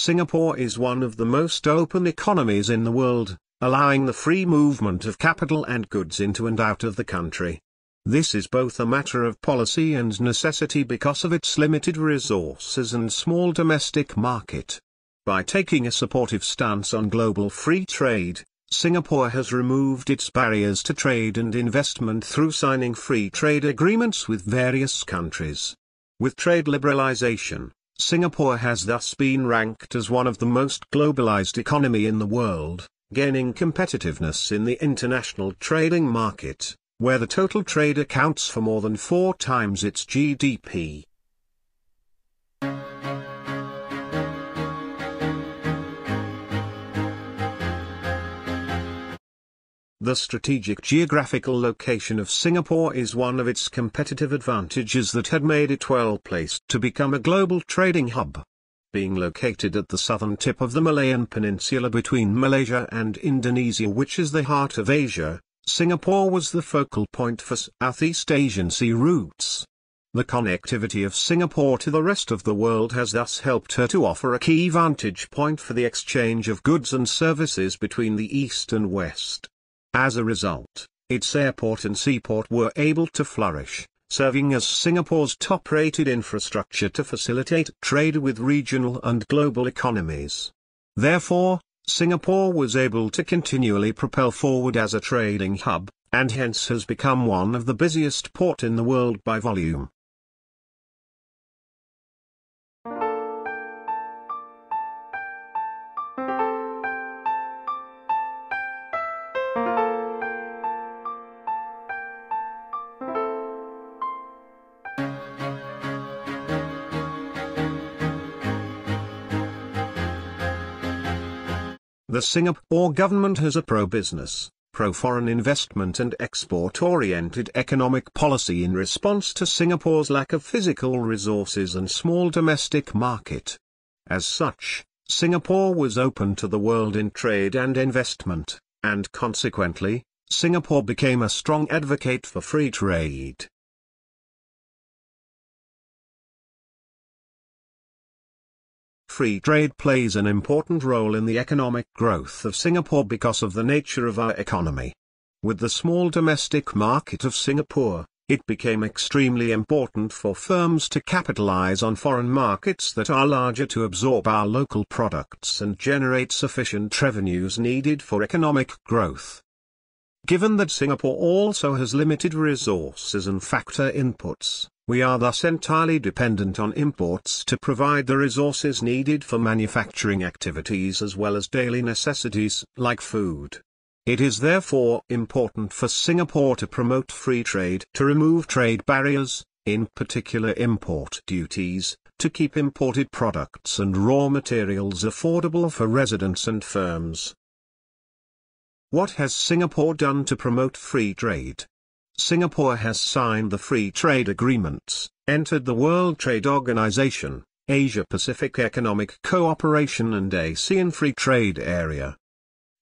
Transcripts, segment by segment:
Singapore is one of the most open economies in the world, allowing the free movement of capital and goods into and out of the country. This is both a matter of policy and necessity because of its limited resources and small domestic market. By taking a supportive stance on global free trade, Singapore has removed its barriers to trade and investment through signing free trade agreements with various countries. With trade liberalization, Singapore has thus been ranked as one of the most globalized economy in the world, gaining competitiveness in the international trading market, where the total trade accounts for more than 4 times its GDP. The strategic geographical location of Singapore is one of its competitive advantages that had made it well placed to become a global trading hub. Being located at the southern tip of the Malayan Peninsula between Malaysia and Indonesia, which is the heart of Asia, Singapore was the focal point for Southeast Asian sea routes. The connectivity of Singapore to the rest of the world has thus helped her to offer a key vantage point for the exchange of goods and services between the East and West. As a result, its airport and seaport were able to flourish, serving as Singapore's top-rated infrastructure to facilitate trade with regional and global economies. Therefore, Singapore was able to continually propel forward as a trading hub, and hence has become one of the busiest ports in the world by volume. The Singapore government has a pro-business, pro-foreign investment and export-oriented economic policy in response to Singapore's lack of physical resources and small domestic market. As such, Singapore was open to the world in trade and investment, and consequently, Singapore became a strong advocate for free trade. Free trade plays an important role in the economic growth of Singapore because of the nature of our economy. With the small domestic market of Singapore, it became extremely important for firms to capitalize on foreign markets that are larger to absorb our local products and generate sufficient revenues needed for economic growth. Given that Singapore also has limited resources and factor inputs, we are thus entirely dependent on imports to provide the resources needed for manufacturing activities as well as daily necessities like food. It is therefore important for Singapore to promote free trade to remove trade barriers, in particular import duties, to keep imported products and raw materials affordable for residents and firms. What has Singapore done to promote free trade? Singapore has signed the Free Trade Agreements, entered the World Trade Organization, Asia-Pacific Economic Cooperation and ASEAN Free Trade Area.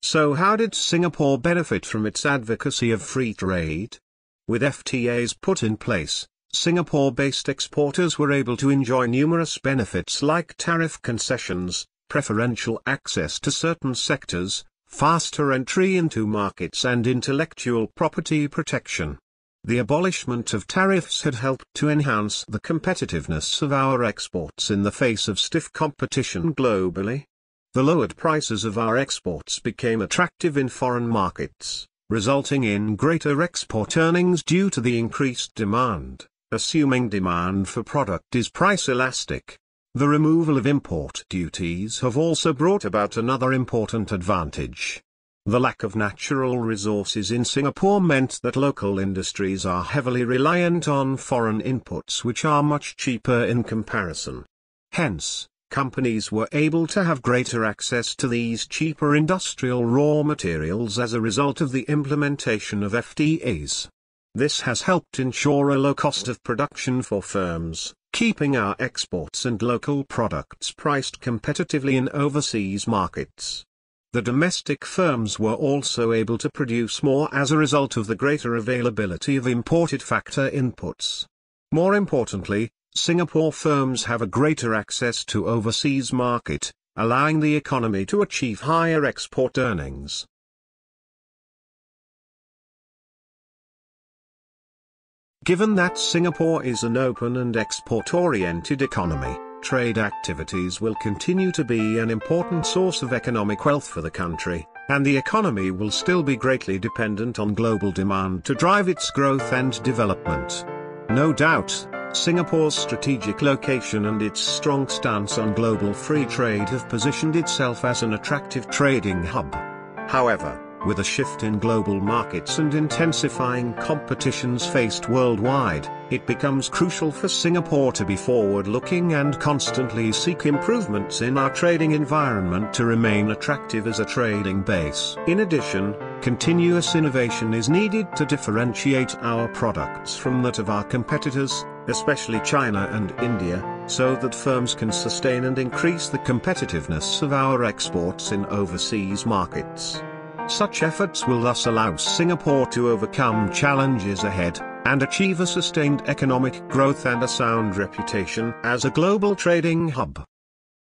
So how did Singapore benefit from its advocacy of free trade? With FTAs put in place, Singapore-based exporters were able to enjoy numerous benefits like tariff concessions, preferential access to certain sectors, faster entry into markets and intellectual property protection. The abolishment of tariffs had helped to enhance the competitiveness of our exports in the face of stiff competition globally. The lowered prices of our exports became attractive in foreign markets, resulting in greater export earnings due to the increased demand, assuming demand for product is price elastic. The removal of import duties have also brought about another important advantage. The lack of natural resources in Singapore meant that local industries are heavily reliant on foreign inputs which are much cheaper in comparison. Hence, companies were able to have greater access to these cheaper industrial raw materials as a result of the implementation of FTAs. This has helped ensure a low cost of production for firms, keeping our exports and local products priced competitively in overseas markets. The domestic firms were also able to produce more as a result of the greater availability of imported factor inputs. More importantly, Singapore firms have a greater access to overseas market, allowing the economy to achieve higher export earnings. Given that Singapore is an open and export-oriented economy, trade activities will continue to be an important source of economic wealth for the country, and the economy will still be greatly dependent on global demand to drive its growth and development. No doubt, Singapore's strategic location and its strong stance on global free trade have positioned itself as an attractive trading hub. However, with a shift in global markets and intensifying competitions faced worldwide, it becomes crucial for Singapore to be forward-looking and constantly seek improvements in our trading environment to remain attractive as a trading base. In addition, continuous innovation is needed to differentiate our products from that of our competitors, especially China and India, so that firms can sustain and increase the competitiveness of our exports in overseas markets. Such efforts will thus allow Singapore to overcome challenges ahead, and achieve a sustained economic growth and a sound reputation as a global trading hub.